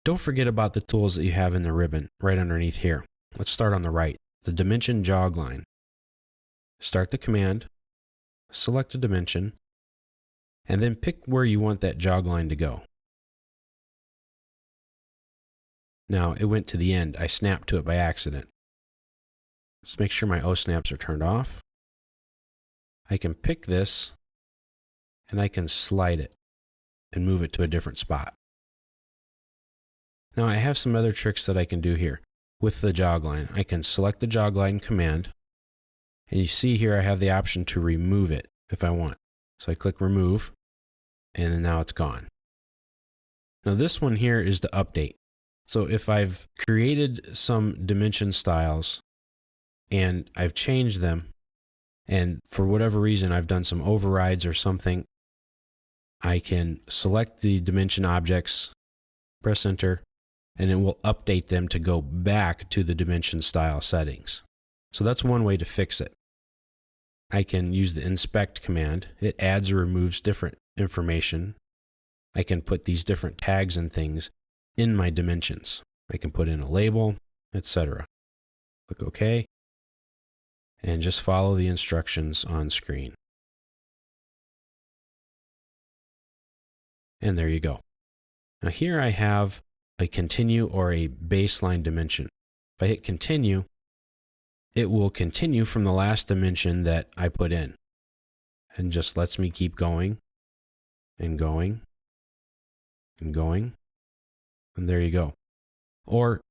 Don't forget about the tools that you have in the ribbon right underneath here. Let's start on the right, the dimension jog line. Start the command, select a dimension, and then pick where you want that jog line to go. Now it went to the end. I snapped to it by accident. Let's make sure my O-snaps are turned off. I can pick this and I can slide it and move it to a different spot. Now I have some other tricks that I can do here with the jog line. I can select the jog line command, and you see here I have the option to remove it if I want. So I click remove, and then now it's gone. Now this one here is the update. So if I've created some dimension styles and I've changed them, and for whatever reason I've done some overrides or something, I can select the dimension objects, press enter, and it will update them to go back to the dimension style settings. So that's one way to fix it. I can use the inspect command. It adds or removes different information. I can put these different tags and things in my dimensions. I can put in a label, etc. Click OK, and just follow the instructions on screen. And there you go. Now here I have a continue or a baseline dimension. If I hit continue, it will continue from the last dimension that I put in, and just lets me keep going and going and going. And there you go. Or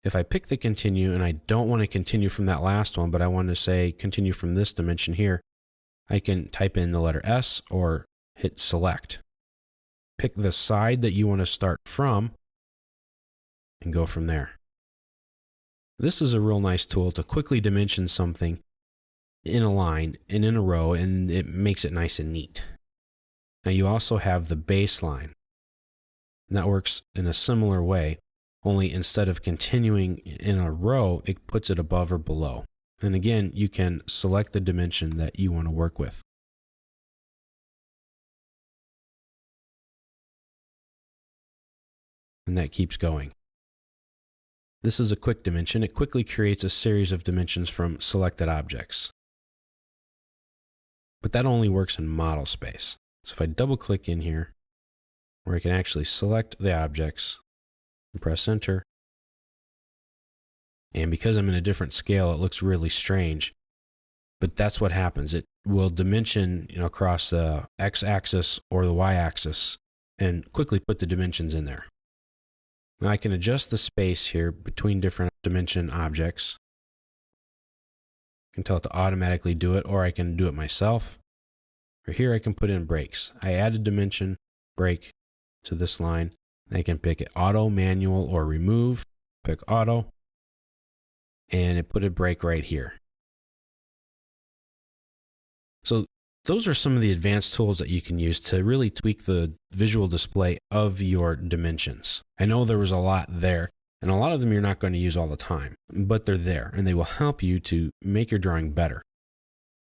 if I pick the continue and I don't want to continue from that last one, but I want to say continue from this dimension here, I can type in the letter S or hit select. Pick the side that you want to start from and go from there. This is a real nice tool to quickly dimension something in a line and in a row, and it makes it nice and neat. Now you also have the baseline. And that works in a similar way, only instead of continuing in a row, it puts it above or below. And again, you can select the dimension that you want to work with. And that keeps going. This is a quick dimension. It quickly creates a series of dimensions from selected objects. But that only works in model space. So if I double click in here, where I can actually select the objects and press enter, and because I'm in a different scale, it looks really strange. But that's what happens. It will dimension, across the x-axis or the y-axis and quickly put the dimensions in there. Now I can adjust the space here between different dimension objects. I can tell it to automatically do it, or I can do it myself. Or here I can put in breaks. I add a dimension break to this line. I can pick it auto, manual, or remove. Pick auto, and it put a break right here. So those are some of the advanced tools that you can use to really tweak the visual display of your dimensions. I know there was a lot there, and a lot of them you're not going to use all the time, but they're there, and they will help you to make your drawing better.